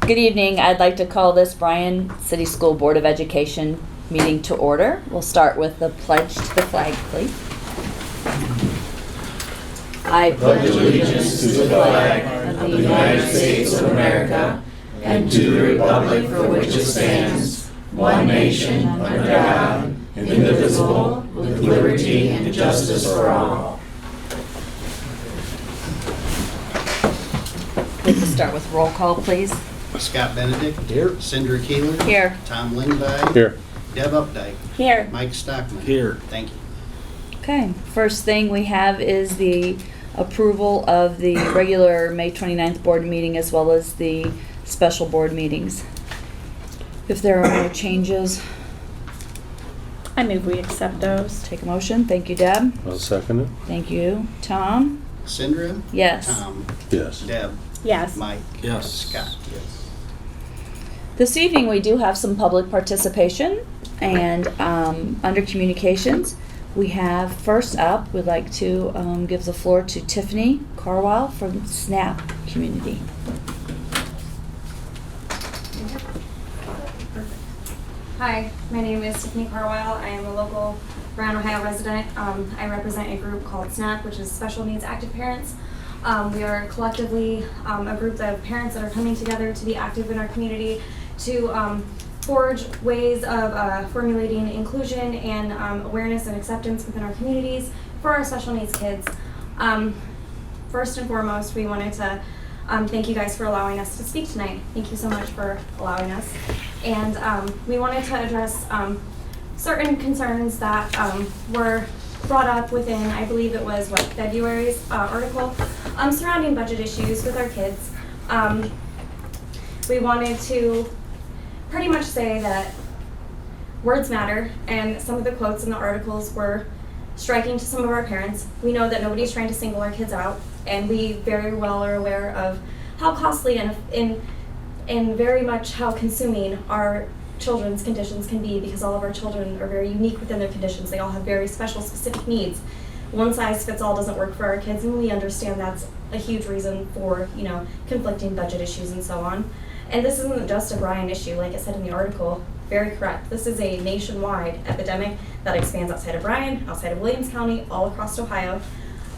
Good evening. I'd like to call this Bryan City School Board of Education meeting to order. We'll start with the pledge to the flag, please. I pledge allegiance to the flag of the United States of America and to the republic for which it stands, one nation, under God, indivisible, with liberty and justice for all. We'd like to start with roll call, please. Scott Benedict. Here. Cinder Keeler. Here. Tom Lindby. Here. Deb Updike. Here. Mike Stockman. Here. Thank you. Okay, first thing we have is the approval of the regular May 29th board meeting as well as the special board meetings. If there are no changes, I move we accept those. take a motion. Thank you, Deb. I'll second it. Thank you. Tom? Cindra. Yes. Tom. Yes. Deb. Yes. Mike. Yes. Scott. Yes. This evening, we do have some public participation, and under communications, we have first up, we'd like to give the floor to Tiffany Carwile from SNAP Community. Hi, my name is Tiffany Carwile. I am a local Bryan, Ohio resident. I represent a group called SNAP, which is Special Needs Active Parents. We are collectively a group of parents that are coming together to be active in our community to forge ways of formulating inclusion and awareness and acceptance within our communities for our special needs kids. First and foremost, we wanted to thank you guys for allowing us to speak tonight. Thank you so much for allowing us. And we wanted to address certain concerns that were brought up within, I believe it was, February's article surrounding budget issues with our kids. We wanted to pretty much say that words matter, and some of the quotes in the articles were striking to some of our parents. We know that nobody's trying to single our kids out, and we very well are aware of how costly and very much how consuming our children's conditions can be, because all of our children are very unique within their conditions. They all have very special, specific needs. One size fits all doesn't work for our kids, and we understand that's a huge reason for, conflicting budget issues and so on. And this isn't just a Bryan issue, like it said in the article, very correct. This is a nationwide epidemic that expands outside of Bryan, outside of Williams County, all across Ohio,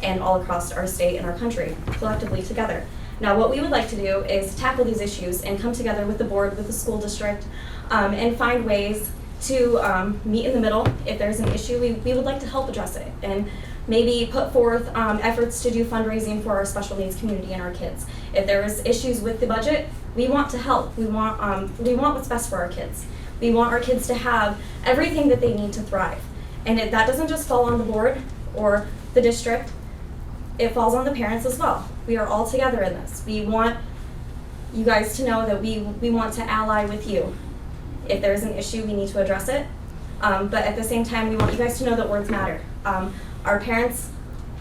and all across our state and our country, collectively together. Now, what we would like to do is tackle these issues and come together with the board, with the school district, and find ways to meet in the middle. If there's an issue, we would like to help address it, and maybe put forth efforts to do fundraising for our special needs community and our kids. If there is issues with the budget, we want to help. We want what's best for our kids. We want our kids to have everything that they need to thrive. And that doesn't just fall on the board or the district, it falls on the parents as well. We are all together in this. We want you guys to know that we want to ally with you. If there's an issue, we need to address it. But at the same time, we want you guys to know that words matter. Our parents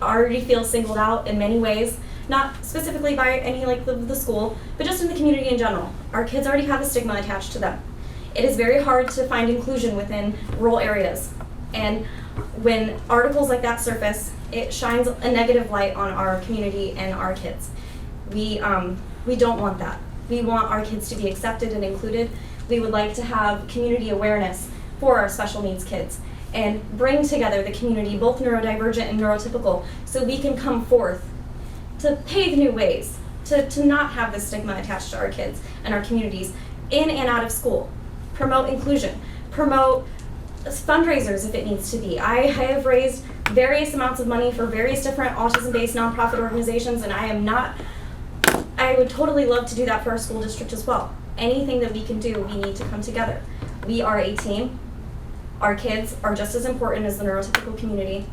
already feel singled out in many ways, not specifically by any like the school, but just in the community in general. Our kids already have a stigma attached to them. It is very hard to find inclusion within rural areas. And when articles like that surface, it shines a negative light on our community and our kids. We don't want that. We want our kids to be accepted and included. We would like to have community awareness for our special needs kids and bring together the community, both neurodivergent and neurotypical, so we can come forth to pave new ways to not have this stigma attached to our kids and our communities in and out of school. Promote inclusion, promote fundraisers if it needs to be. I have raised various amounts of money for various different autism-based nonprofit organizations, and I would totally love to do that for our school district as well. Anything that we can do, we need to come together. We are a team. Our kids are just as important as the neurotypical community.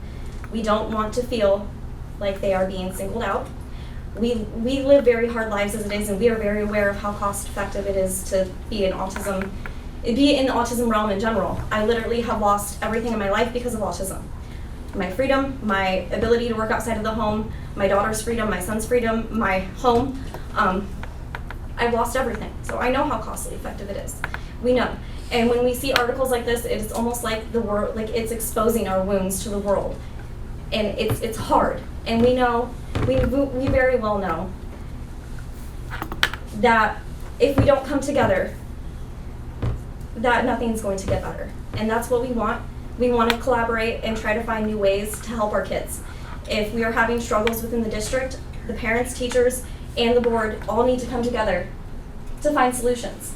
We don't want to feel like they are being singled out. We live very hard lives as it is, and we are very aware of how cost effective it is to be in the autism realm in general. I literally have lost everything in my life because of autism. My freedom, my ability to work outside of the home, my daughter's freedom, my son's freedom, my home. I've lost everything. So I know how costly effective it is. We know. And when we see articles like this, it's almost like the world, like it's exposing our wounds to the world. And it's hard. And we know, we very well know that if we don't come together, that nothing's going to get better. And that's what we want. We want to collaborate and try to find new ways to help our kids. If we are having struggles within the district, the parents, teachers, and the board all need to come together to find solutions.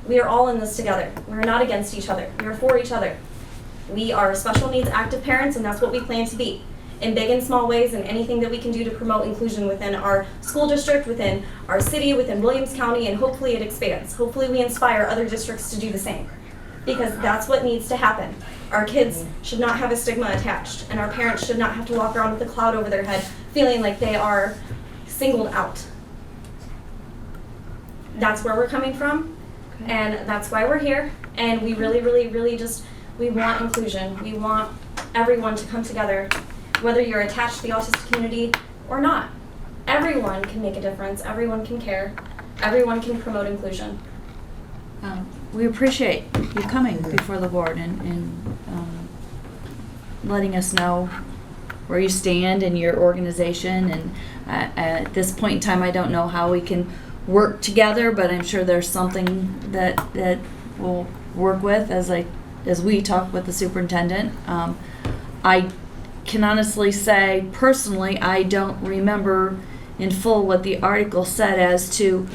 We are all in this together. We're not against each other. We are for each other. We are special needs active parents, and that's what we plan to be, in big and small ways, and anything that we can do to promote inclusion within our school district, within our city, within Williams County, and hopefully it expands. Hopefully we inspire other districts to do the same, because that's what needs to happen. Our kids should not have a stigma attached, and our parents should not have to walk around with a cloud over their head feeling like they are singled out. That's where we're coming from, and that's why we're here, and we really, really, really just, we want inclusion. We want everyone to come together, whether you're attached to the autistic community or not. Everyone can make a difference, everyone can care, everyone can promote inclusion. We appreciate you coming before the board and letting us know where you stand in your organization. And at this point in time, I don't know how we can work together, but I'm sure there's something that we'll work with as we talk with the superintendent. I can honestly say, personally, I don't remember in full what the article said as to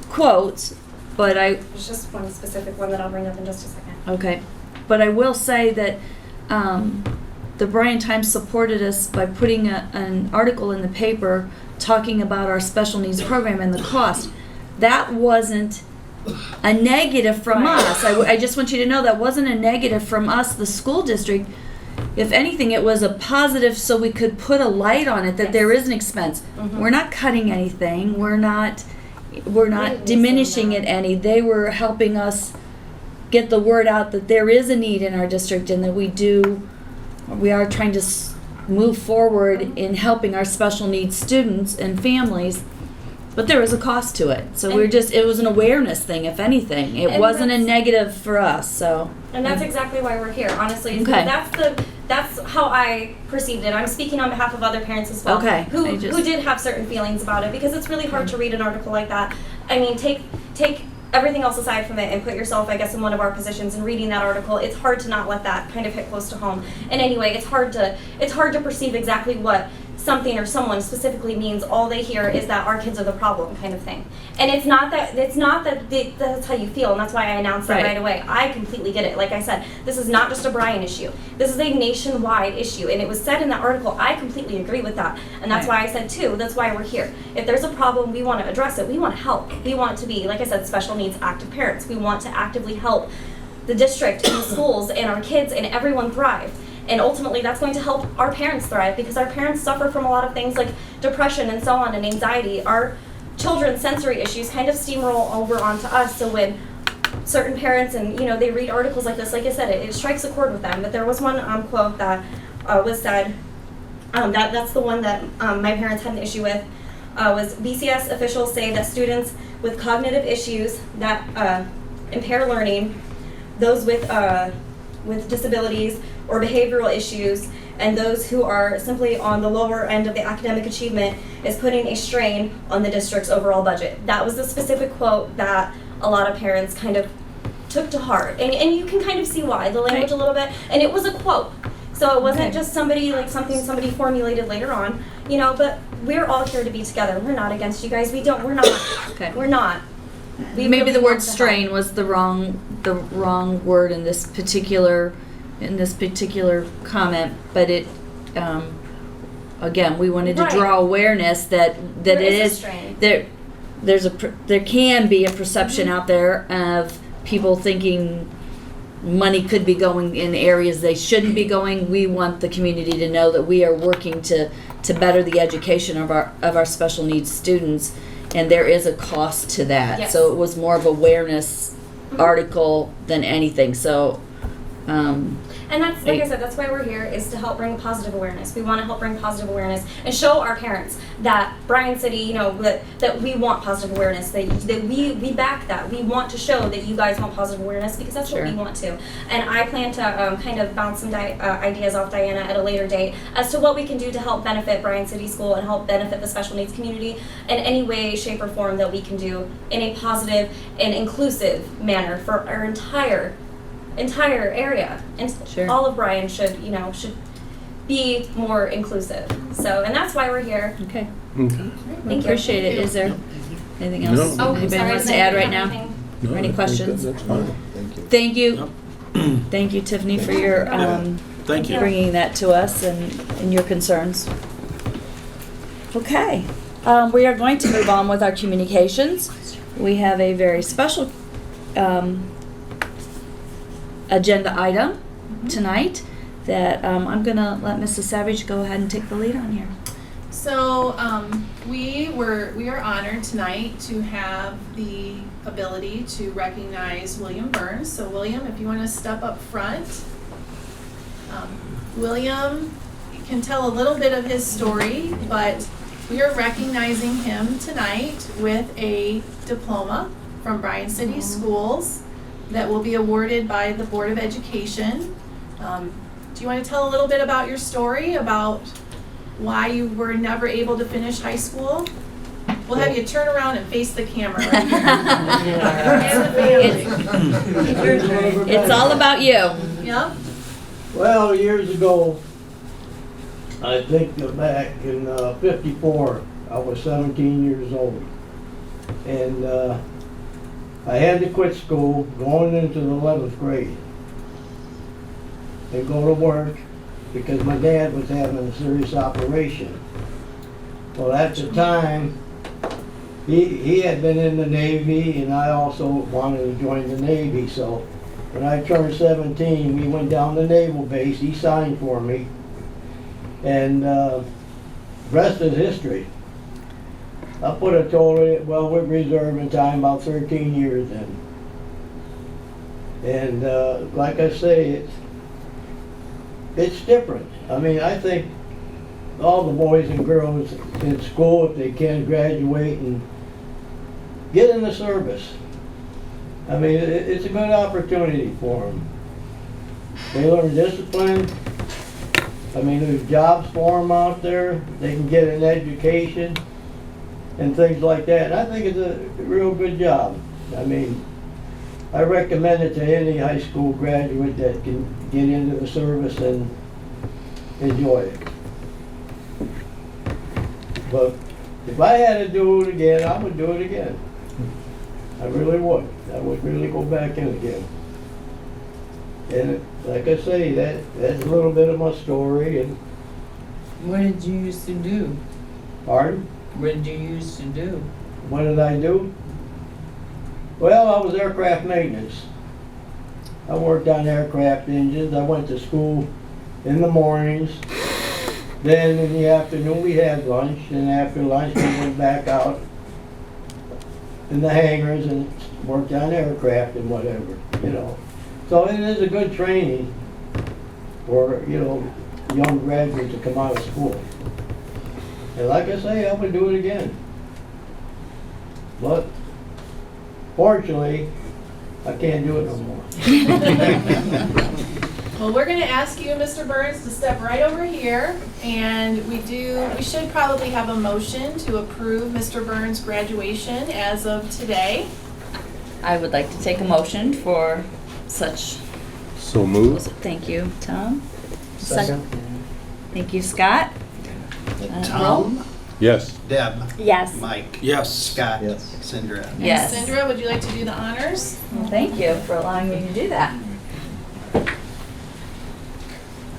quotes, but There's just one specific one that I'll bring up in just a second. okay. But I will say that the Bryan Times supported us by putting an article in the paper talking about our special needs program and the cost. That wasn't a negative from us. I just want you to know that wasn't a negative from us, the school district. If anything, it was a positive, so we could put a light on it that Yes. there is an expense. Mhm. We're not cutting anything. We're not didn't diminishing say it that. any. They were helping us get the word out that there is a need in our district, and that we are trying to move forward in helping our special needs students and families. But there was a cost to it. So it was an awareness thing, if anything. It And wasn't a that's- negative for us, so. And that's exactly why we're here, honestly. Is Okay. That's how I perceived it. I'm speaking on behalf of other parents as well, Okay, who I just- who did have certain feelings about it, because it's really hard to read an article like that. I mean, take everything else aside from it and put yourself, I guess, in one of our positions and reading that article. It's hard to not let that kind of hit close to home. And anyway, it's hard to perceive exactly what something or someone specifically means. All they hear is that our kids are the problem, kind of thing. And it's not that that's how you feel, and that's why I announced that Right. right away. I completely get it. Like I said, this is not just a Bryan issue. This is a nationwide issue, and it was said in that article. I completely agree with that, and that's Right. why I said too. That's why we're here. If there's a problem, we want to address it. We want to help. We want to be, like I said, special needs active parents. We want to actively help the district and the schools and our kids and everyone thrive. And ultimately, that's going to help our parents thrive, because our parents suffer from a lot of things like depression and so on, and anxiety. Our children's sensory issues kind of steamroll over onto us. So when certain parents and they read articles like this, like I said, it strikes a chord with them. But there was one quote that was said. That's the one that my parents had an issue with. Was BCS officials say that students with cognitive issues that impair learning, those with disabilities or behavioral issues, and those who are simply on the lower end of the academic achievement is putting a strain on the district's overall budget. That was the specific quote that a lot of parents kind of took to heart. And you can kind of see why, the language a little bit. And it was a quote. So it wasn't Okay. just somebody formulated later on, but we're all here to be together. We're not against you guys. We're not. Okay. We're not. We Maybe really the want word to help. strain was the wrong word in this particular comment, but it again, we wanted to Right. draw awareness that There it is a is strain. there can be a perception out there of people thinking money could be going in areas they shouldn't be going. We want the community to know that we are working to better the education of our special needs students, and there is a cost to that. Yes. So it was more of awareness article than anything. So And that's, like I said, that's why we're here, is to help bring positive awareness. We want to help bring positive awareness and show our parents that Bryan City, you know, that we want positive awareness, that we back that. We want to show that you guys want positive awareness because that's what we want to. And I plan to kind of bounce some ideas off Diana at a later date as to what we can do to help benefit Bryan City School and help benefit the special needs community in any way, shape, or form that we can do in a positive and inclusive manner for our entire area, and Sure. all of Bryan should be more inclusive. So, and that's why we're here. Okay. Okay. Thank you. Appreciate it. Is there anything else No. anybody sorry, wants does to add right anybody have now? anything? No, Any I think questions? That's fine. Thank you. Thank you, Tiffany, for your Thank you. bringing that to us and your concerns. Okay. We are going to move on with our communications. We have a very special agenda item tonight that I'm going to let Mrs. Savage go ahead and take the lead on here. So we are honored tonight to have the ability to recognize William Burns. So William, if you want to step up front. William can tell a little bit of his story, but we are recognizing him tonight with a diploma from Bryan City Schools that will be awarded by the Board of Education. Do you want to tell a little bit about your story, about why you were never able to finish high school? We'll have you turn around and face the camera right here. And the family. It's all about you. Yep. Well, years ago, I think back in '54, I was 17 years old. And I had to quit school going into the 11th grade and go to work because my dad was having a serious operation. Well, at the time, he had been in the Navy, and I also wanted to join the Navy. So when I turned 17, we went down to Naval Base. He signed for me, and rest is history. I put a total, well, with reserve in time, about 13 years in. And like I say, it's different. I mean, I think all the boys and girls in school, if they can, graduate and get in the service. I mean, it's a good opportunity for them. They learn discipline. I mean, there's jobs for them out there. They can get an education and things like that. And I think it's a real good job. I mean, I recommend it to any high school graduate that can get into the service and enjoy it. But if I had to do it again, I would do it again. I really would. I would really go back in again. And like I say, that's a little bit of my story. And What did you used to do? pardon? What did you used to do? What did I do? Well, I was aircraft maintenance. I worked on aircraft engines. I went to school in the mornings. Then in the afternoon we had lunch, and after lunch we went back out in the hangars and worked on aircraft and whatever, you know. So it is a good training for, you know, young graduates to come out of school. And like I say, I would do it again. But fortunately, I can't do it no more. Well, we're going to ask you, Mr. Burns, to step right over here, and we should probably have a motion to approve Mr. Burns' graduation as of today. I would like to take a motion for such. So moved. Thank you, Tom. Second. Thank you, Scott. Tom, Yes. Deb, Yes. Mike, Yes. Scott, Cindra. And Yes. Cindra, would you like to do the honors? Well, thank you for allowing me to do that.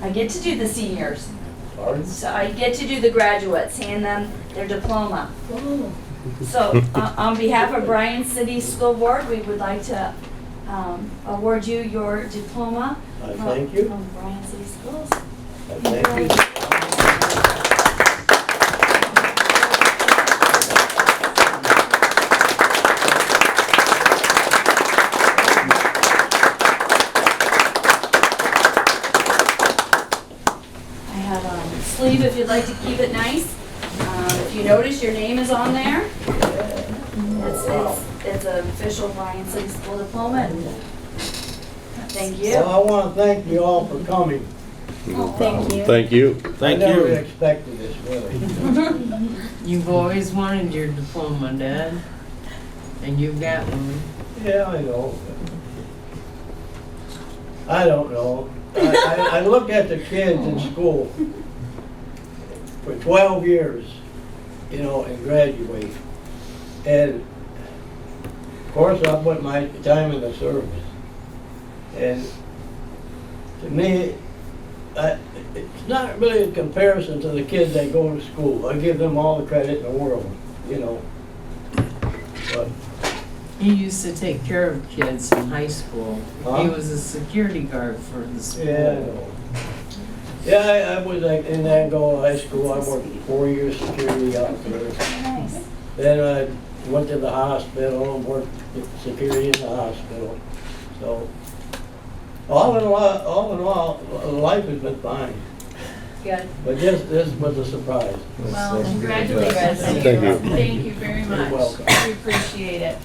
I get to do the seniors. Pardon? So I get to do the graduates, hand them their diploma. So on behalf of Bryan City School Board, we would like to award you your diploma. I thank you. From Bryan City Schools. I thank you. sleeve if you'd like to keep it nice. If you notice, your name is on there. It's an official Bryan City School diploma. And thank you. Well, I want to thank you all for coming. Thank you. Thank you. I never expected this, really. You've always wanted your diploma, Dad. And you've got one. Yeah, I know. I don't know. I look at the kids in school for 12 years, and graduate. And of course, I put my time in the service. And to me, it's not really a comparison to the kids that go to school. I give them all the credit in the world, But He used to take care of kids in high school. Huh? He was a security guard for the school. yeah, I know. Yeah, I was in Angola High School. I worked 4 years security out there. Nice. Then I went to the hospital and worked security in the hospital. So, all in all, life has been fine. Good. But this was a surprise. Well, congratulations. Thank you. Thank you very much. You're welcome. We appreciate it.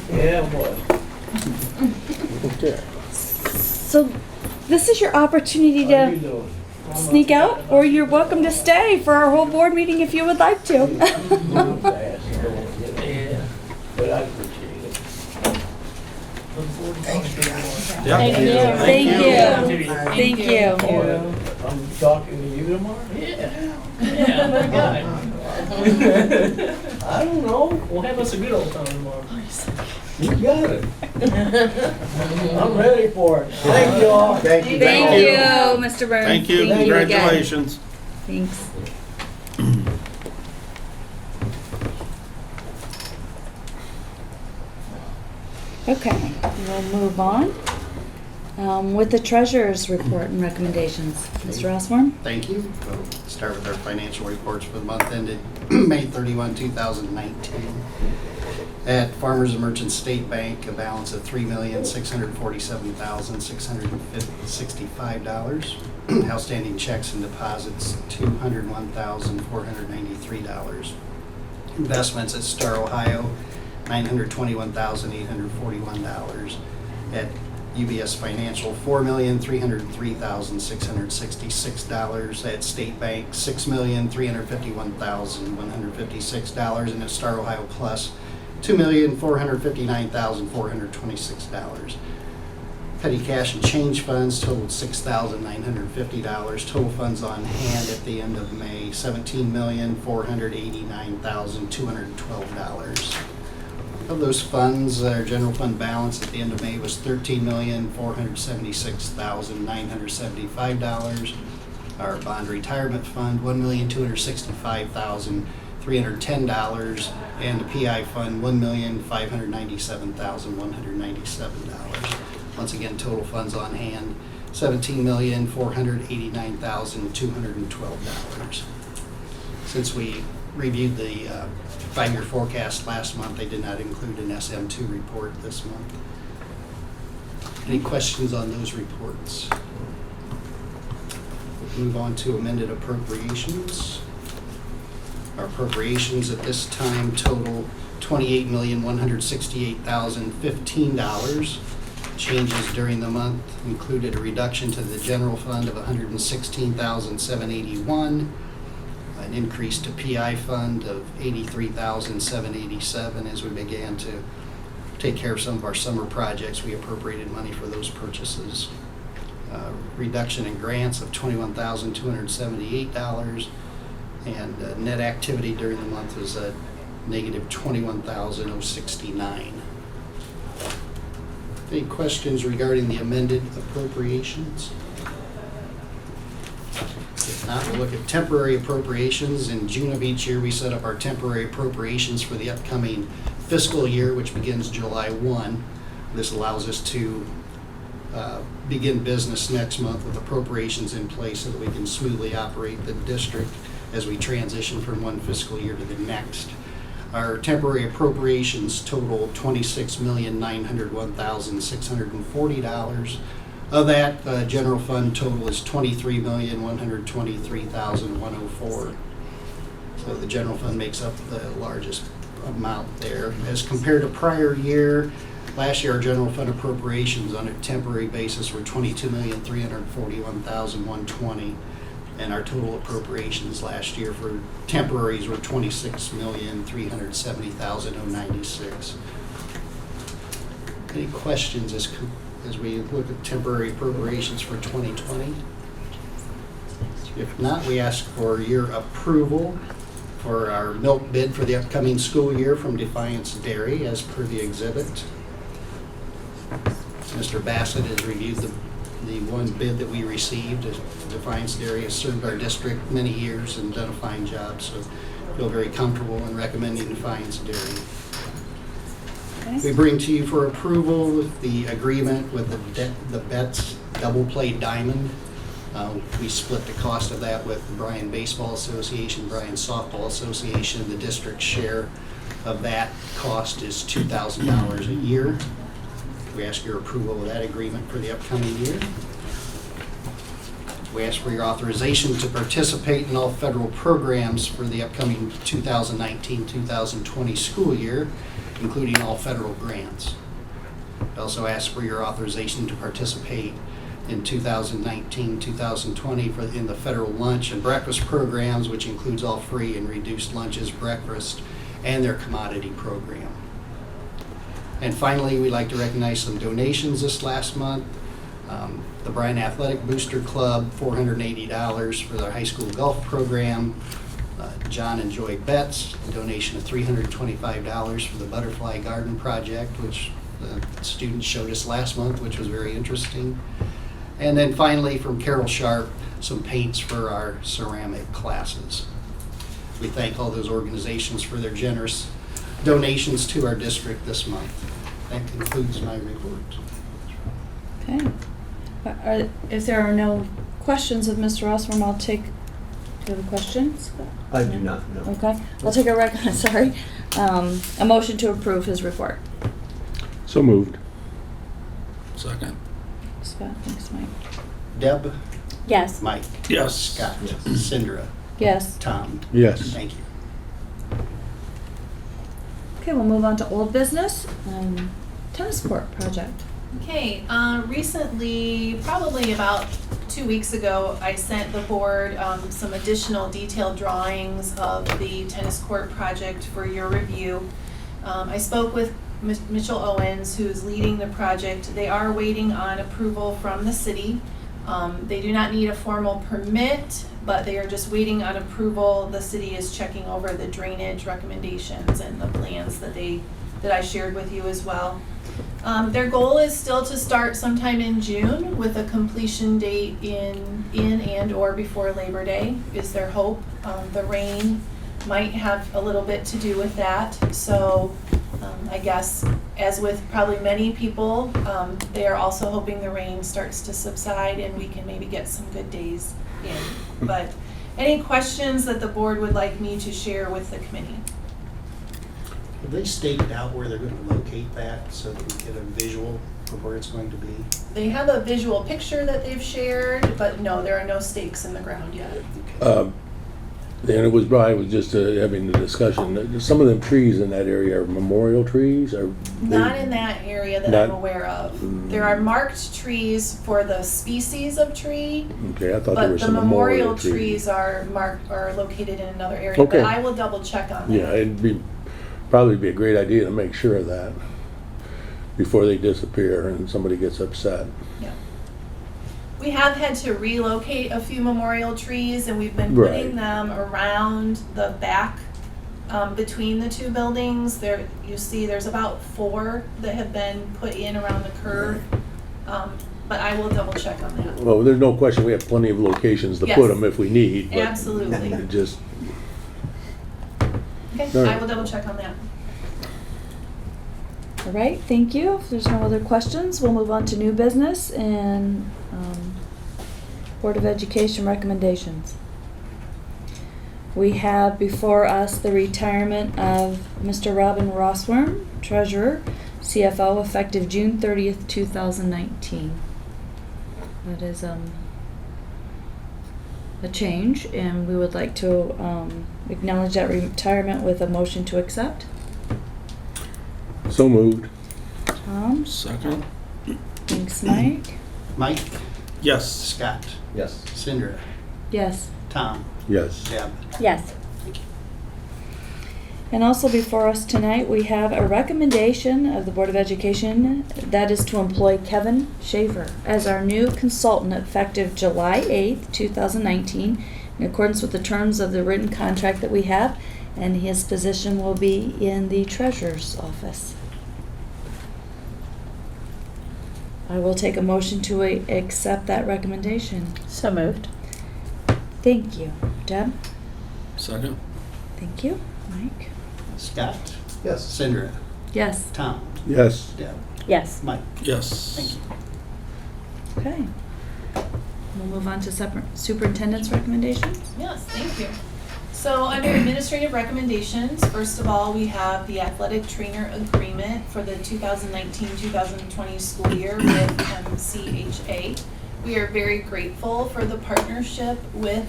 Yeah, it was. Okay. So this is your opportunity How you to doing? sneak out, or you're welcome to stay for our whole board meeting if you would like to. Yeah. But I appreciate it. Thank you. Thank you. Thank you. I'm talking to you tomorrow? I don't know. We'll have us a good old time tomorrow. You got it. I'm ready for it. Thank you all. Thank you. Thank you, Mr. Burns. Thank you. again. Congratulations. Thanks. Okay, we'll move on with the treasurer's report and recommendations. Mr. Osborne? Thank you. We'll start with our financial reports for the month ended May 31, 2019. At Farmers and Merchants State Bank, a balance of $3,647,665. Outstanding checks and deposits, $201,493. Investments at Star Ohio, $921,841. At UBS Financial, $4,303,666. At State Bank, $6,351,156. And at Star Ohio Plus, $2,459,426. Petty cash and change funds totaled $6,950. Total funds on hand at the end of May, $17,489,212. Of those funds, our general fund balance at the end of May was $13,476,975. Our bond retirement fund, $1,265,310, and the PI fund, $1,597,197. Once again, total funds on hand, $17,489,212. Since we reviewed the 5-year forecast last month, they did not include an SM2 report this month. Any questions on those reports? We'll move on to amended appropriations. Our appropriations at this time total $28,168,015. Changes during the month included a reduction to the general fund of $116,781, an increase to PI fund of $83,787 as we began to take care of some of our summer projects. We appropriated money for those purchases. Reduction in grants of $21,278, and net activity during the month was a negative $21,069. Any questions regarding the amended appropriations? If not, we'll look at temporary appropriations. In June of each year, we set up our temporary appropriations for the upcoming fiscal year, which begins July 1. This allows us to begin business next month with appropriations in place so that we can smoothly operate the district as we transition from one fiscal year to the next. Our temporary appropriations total $26,901,640. Of that, general fund total is $23,123,104. So the general fund makes up the largest amount there. As compared to prior year, last year our general fund appropriations on a temporary basis were $22,341,120, and our total appropriations last year for temporaries were $26,370,096. Any questions as we look at temporary appropriations for 2020? If not, we ask for your approval for our milk bid for the upcoming school year from Defiance Dairy as per the exhibit. Mr. Bassett has reviewed the one bid that we received. Defiance Dairy has served our district many years and done a fine job, so I feel very comfortable in recommending Defiance Dairy. We bring to you for approval the agreement with the Betts Double Play Diamond. We split the cost of that with the Bryan Baseball Association, Bryan Softball Association. The district share of that cost is $2,000 a year. We ask your approval of that agreement for the upcoming year. We ask for your authorization to participate in all federal programs for the upcoming 2019-2020 school year, including all federal grants. We also ask for your authorization to participate in 2019-2020 in the federal lunch and breakfast programs, which includes all free and reduced lunches, breakfast, and their commodity program. And finally, we'd like to recognize some donations this last month. The Bryan Athletic Booster Club, $480 for their high school golf program. John and Joy Betts, a donation of $325 for the Butterfly Garden Project, which the students showed us last month, which was very interesting. And then finally, from Carol Sharp, some paints for our ceramic classes. We thank all those organizations for their generous donations to our district this month. That concludes my report. Okay. If there are no questions of Mr. Rossworm, I'll take. Do you have questions? I do not know. Okay. I'll take a a motion to approve his report. So moved. Second. Scott, thanks, Mike. Deb? Yes. Mike? Yes. Scott? Yes. Cindra? Yes. Tom? Yes. Thank you. Okay, we'll move on to old business. Tennis court project. Okay, recently, probably about 2 weeks ago, I sent the board some additional detailed drawings of the tennis court project for your review. I spoke with Mitchell Owens, who's leading the project. They are waiting on approval from the city. They do not need a formal permit, but they are just waiting on approval. The city is checking over the drainage recommendations and the plans that I shared with you as well. Their goal is still to start sometime in June with a completion date in and or before Labor Day is their hope. The rain might have a little bit to do with that. So I guess as with probably many people, they are also hoping the rain starts to subside and we can maybe get some good days in. But any questions that the board would like me to share with the committee? Have they staked out where they're going to locate that so that we get a visual of where it's going to be? They have a visual picture that they've shared, but no, there are no stakes in the ground yet. And it was Bryan was just having the discussion. Some of them trees in that area are memorial trees. Not in that area that I'm aware of. There are marked trees for the species of tree. Okay, I thought there were But the some memorial trees are located in another area. Okay. But I will double check on that. Yeah, it'd probably be a great idea to make sure of that before they disappear and somebody gets upset. Yeah. We have had to relocate a few memorial trees, and we've been putting them around the back between the two buildings. There, you see, there's about 4 that have been put in around the curve. But I will double check on that. Well, there's no question we have plenty of locations to put them if we need. But Absolutely. it just Okay, All right. I will double check on that. All right, thank you. If there's no other questions, we'll move on to new business and Board of Education recommendations. We have before us the retirement of Mr. Robin Rossworm, Treasurer, CFO, effective June 30th, 2019. that is a change, and we would like to acknowledge that retirement with a motion to accept. So moved. Tom? Second? Thanks, Mike. Mike, Yes. Scott, Yes. Cindra, Yes. Tom, Yes. Deb. Yes. And also before us tonight, we have a recommendation of the Board of Education that is to employ Kevin Schaefer as our new consultant effective July 8th, 2019, in accordance with the terms of the written contract that we have, and his position will be in the treasurer's office. I will take a motion to accept that recommendation. So moved. Thank you. Deb? Second? Thank you. Mike? Scott, Yes. Cindra, Yes. Tom, Yes. Deb. Yes. Mike. Yes. Thank you. Okay. We'll move on to superintendent's recommendations. Yes, thank you. So under administrative recommendations, first of all, we have the athletic trainer agreement for the 2019-2020 school year with MCHA. We are very grateful for the partnership with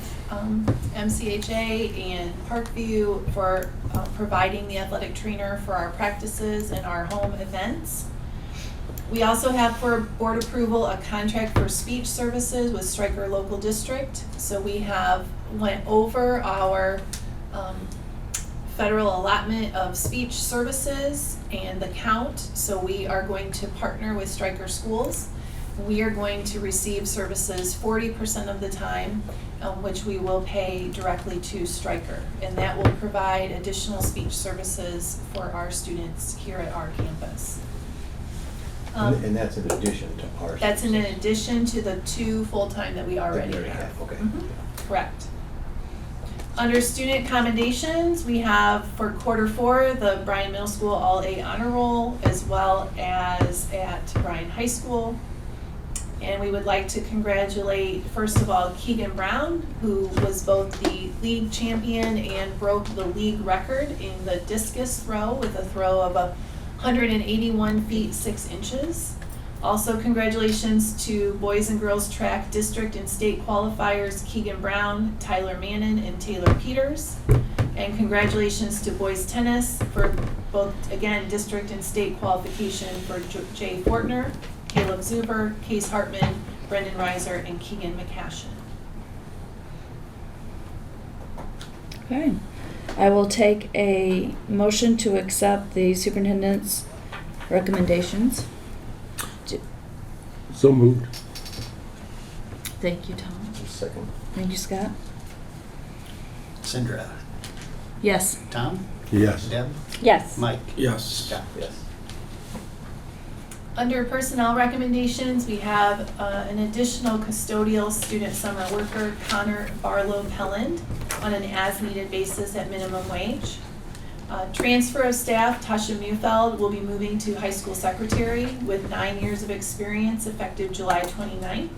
MCHA and Parkview for providing the athletic trainer for our practices and our home events. We also have for board approval a contract for speech services with Stryker Local District. So we have went over our federal allotment of speech services and the count. So we are going to partner with Stryker Schools. We are going to receive services 40% of the time, which we will pay directly to Stryker. And that will provide additional speech services for our students here at our campus. And that's in addition to our. That's in services. addition to the 2 full-time that we already That we have. Okay. Mhm. Correct. Under student commendations, we have for Q4, the Bryan Middle School All-A Honor Roll, as well as at Bryan High School. And we would like to congratulate, first of all, Keegan Brown, who was both the league champion and broke the league record in the discus throw with a throw of 181 feet 6 inches. Also, congratulations to boys and girls track district and state qualifiers Keegan Brown, Tyler Mannon, and Taylor Peters. And congratulations to boys tennis for both, again, district and state qualification for Jay Fortner, Caleb Zuber, Case Hartman, Brendan Reiser, and Keegan McCashin. Okay. I will take a motion to accept the superintendent's recommendations. So moved. Thank you, Tom. Second. Thank you, Scott. Cindra, Yes. Tom, Yes. Deb, Yes. Mike, Yes. Scott. Yes. Under personnel recommendations, we have an additional custodial student summer worker, Connor Barlow Pelland, on an as-needed basis at minimum wage. Transfer of staff, Tasha Mufeld will be moving to high school secretary with 9 years of experience effective July 29th.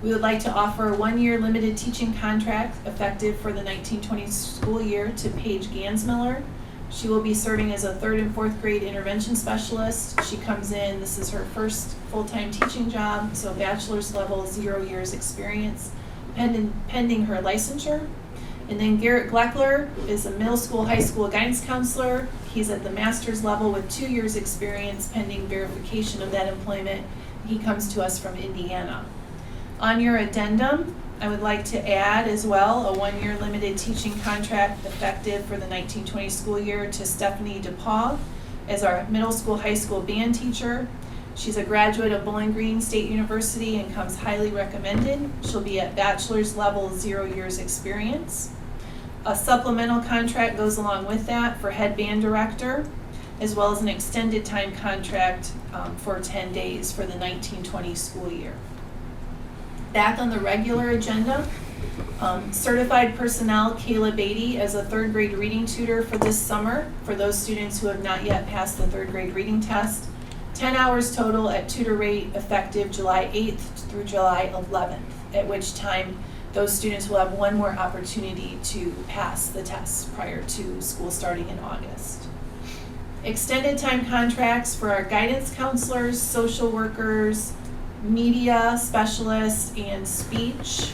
We would like to offer a 1-year limited teaching contract effective for the 1920 school year to Paige Gansmiller. She will be serving as a 3rd and 4th grade intervention specialist. She comes in, this is her first full-time teaching job, so bachelor's level, 0 years experience, pending her licensure. And then Garrett Gleckler is a middle school, high school guidance counselor. He's at the master's level with 2 years experience pending verification of that employment. He comes to us from Indiana. On your addendum, I would like to add as well a 1-year limited teaching contract effective for the 1920 school year to Stephanie DePaul as our middle school, high school band teacher. She's a graduate of Bowling Green State University and comes highly recommended. She'll be at bachelor's level, 0 years experience. A supplemental contract goes along with that for head band director, as well as an extended time contract for 10 days for the 1920 school year. Back on the regular agenda, certified personnel Kayla Beatty as a 3rd grade reading tutor for this summer for those students who have not yet passed the 3rd grade reading test. 10 hours total at tutor rate effective July 8th through July 11th, at which time those students will have 1 more opportunity to pass the test prior to school starting in August. Extended time contracts for our guidance counselors, social workers, media specialist, and speech.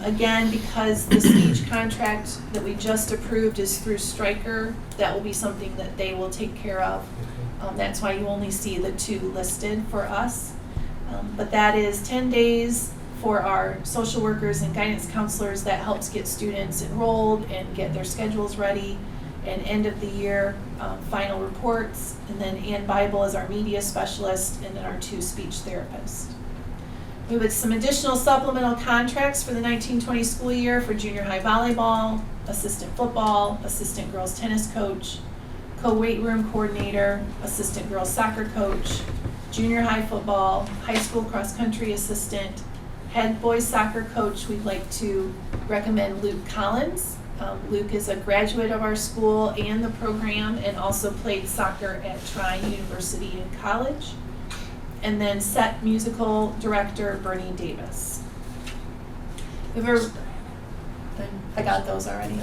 Again, because the speech contract that we just approved is through Stryker, that will be something that they will take care of. That's why you only see the 2 listed for us. But that is 10 days for our social workers and guidance counselors. That helps get students enrolled and get their schedules ready, and end of the year final reports. And then Ann Bible is our media specialist, and then our 2 speech therapists. We have some additional supplemental contracts for the 1920 school year for junior high volleyball, assistant football, assistant girls tennis coach, co-weight room coordinator, assistant girls soccer coach, junior high football, high school cross country assistant, head boys soccer coach. We'd like to recommend Luke Collins. Luke is a graduate of our school and the program, and also played soccer at Trine University in college. And then set musical director Bernie Davis. I got those already.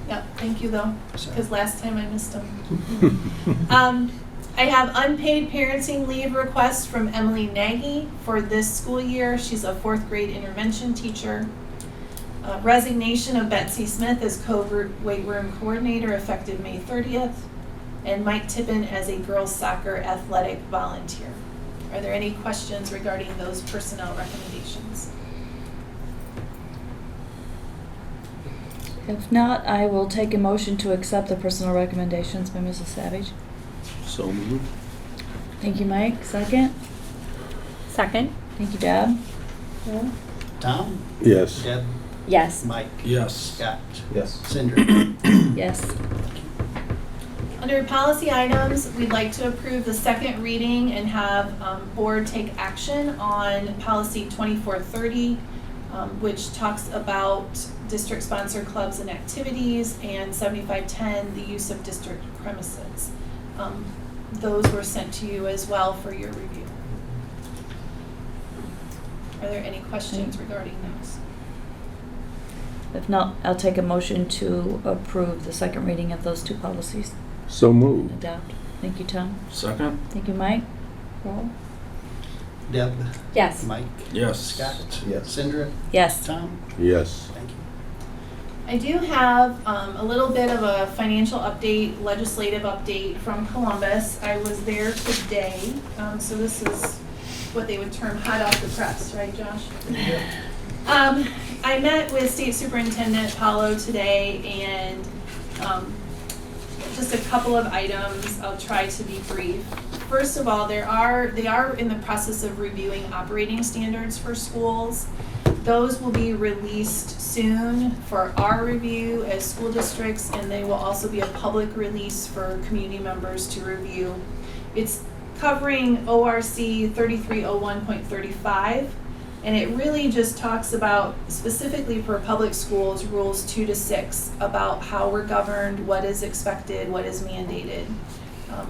Yep, thank you though, because last time I missed them. I have unpaid parenting leave requests from Emily Nagy for this school year. She's a 4th grade intervention teacher. Resignation of Betsy Smith as co-weight room coordinator effective May 30th. And Mike Tippin as a girls soccer athletic volunteer. Are there any questions regarding those personnel recommendations? If not, I will take a motion to accept the personnel recommendations by Mrs. Savage. So moved. Thank you, Mike. Second. Second? Thank you, Deb. Tom? Yes. Deb? Yes. Mike? Yes. Scott? Yes. Cindra? Yes. Under policy items, we'd like to approve the 2nd reading and have board take action on policy 2430, which talks about district-sponsored clubs and activities, and 7510, the use of district premises. Those were sent to you as well for your review. Are there any questions regarding those? If not, I'll take a motion to approve the 2nd reading of those 2 policies. So moved. Adopt. Thank you, Tom. Second? Thank you, Mike. Roll. Deb? Yes. Mike? Yes. Scott? Yes. Cindra? Yes. Tom? Yes. Thank you. I do have a little bit of a financial update, legislative update from Columbus. I was there today, so this is what they would term hot off the press, right, Josh? I met with State Superintendent Paulo today, and just a couple of items. I'll try to be brief. First of all, they are in the process of reviewing operating standards for schools. Those will be released soon for our review as school districts, and they will also be a public release for community members to review. It's covering ORC 3301.35, and it really just talks about, specifically for public schools, rules 2 to 6, about how we're governed, what is expected, what is mandated.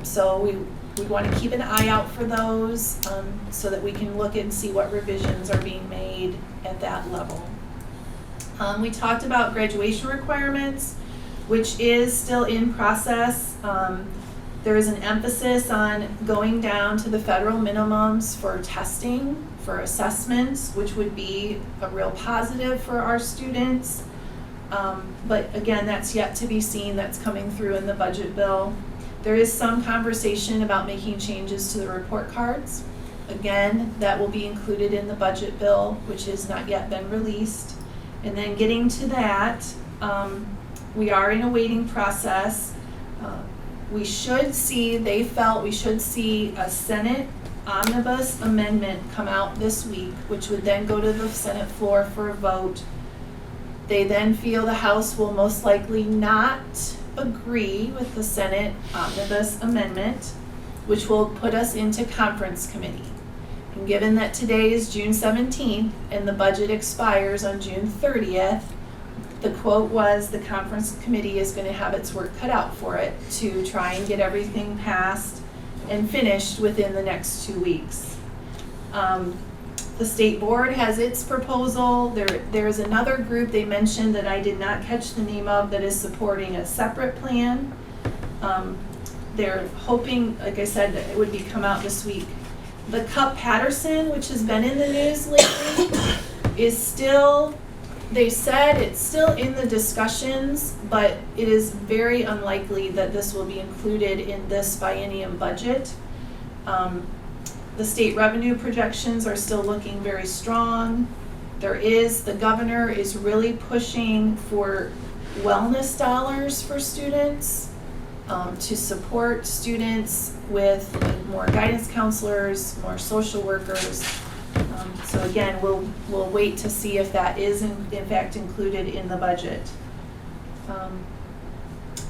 So we want to keep an eye out for those so that we can look and see what revisions are being made at that level. We talked about graduation requirements, which is still in process. There is an emphasis on going down to the federal minimums for testing, for assessments, which would be a real positive for our students. But again, that's yet to be seen. That's coming through in the budget bill. There is some conversation about making changes to the report cards. Again, that will be included in the budget bill, which has not yet been released. And then getting to that, we are in a waiting process. We should see, they felt we should see a Senate omnibus amendment come out this week, which would then go to the Senate floor for a vote. They then feel the House will most likely not agree with the Senate omnibus amendment, which will put us into conference committee. And given that today is June 17th and the budget expires on June 30th, the quote was the conference committee is going to have its work cut out for it to try and get everything passed and finished within the next 2 weeks. The state board has its proposal. There's another group they mentioned that I did not catch the name of that is supporting a separate plan. They're hoping, like I said, that it would come out this week. The Cup Patterson, which has been in the news lately, is still, they said it's still in the discussions, but it is very unlikely that this will be included in this biennium budget. The state revenue projections are still looking very strong. The governor is really pushing for wellness dollars for students, to support students with more guidance counselors, more social workers. So again, we'll wait to see if that is in fact included in the budget.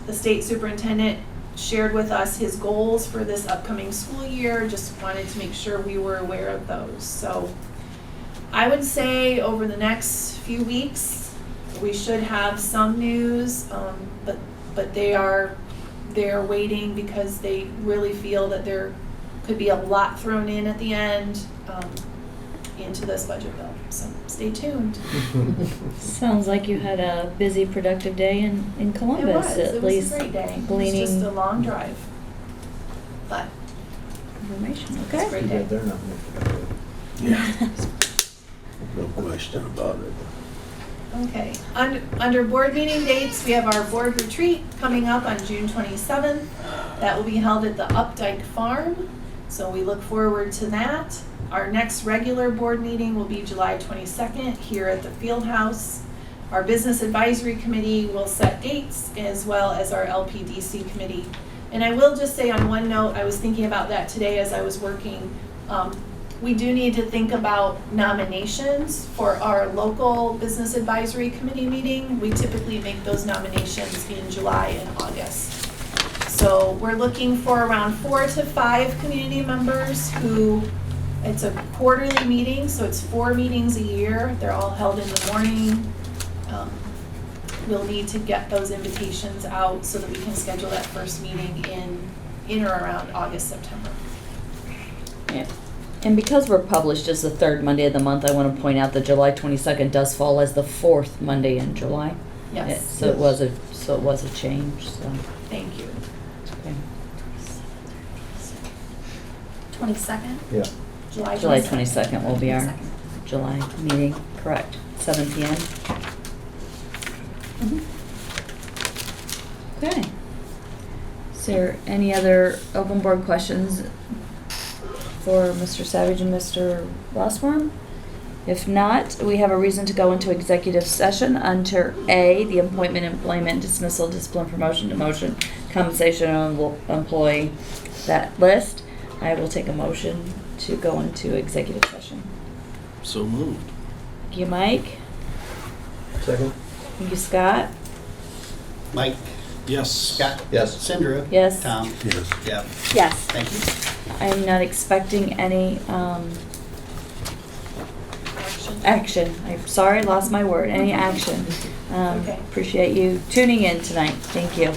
The state superintendent shared with us his goals for this upcoming school year. Just wanted to make sure we were aware of those. So I would say over the next few weeks, we should have some news, but they're waiting because they really feel that there could be a lot thrown in at the end into this budget bill. So stay tuned. Sounds like you had a busy, productive day in Columbus, It was a great day. It was gleaning just a long drive, but information. it was a Okay. great day. They're not making it. Yeah. No question about it. Okay, under board meeting dates, we have our board retreat coming up on June 27th. That will be held at the Updike Farm, so we look forward to that. Our next regular board meeting will be July 22nd here at the Field House. Our Business Advisory Committee will set dates, as well as our LPDC committee. And I will just say on one note, I was thinking about that today as I was working. We do need to think about nominations for our local Business Advisory Committee meeting. We typically make those nominations in July and August. So we're looking for around 4 to 5 community members who, it's a quarterly meeting, so it's 4 meetings a year. They're all held in the morning. We'll need to get those invitations out so that we can schedule that first meeting in or around August, September. Yeah. And because we're published as the third Monday of the month, I want to point out that July 22nd does fall as the fourth Monday in July. Yes. So it was a change. So Thank you. okay. 22nd? Yeah. July 22nd will be our 22nd. July meeting. Correct. 7 p.m. Okay. Is there any other open board questions for Mr. Savage and Mr. Rossworm? If not, we have a reason to go into executive session under A, the appointment, employment, dismissal, discipline, promotion, demotion, compensation of employee, that list. I will take a motion to go into executive session. So moved. Thank you, Mike. Second? Thank you, Scott. Mike, Yes. Scott, Yes. Cindra, Yes. Tom, Yes. Jeff. Yes. Thank you. I'm not expecting any action. I'm sorry, lost my word. Any action. Okay. Appreciate you tuning in tonight. Thank you.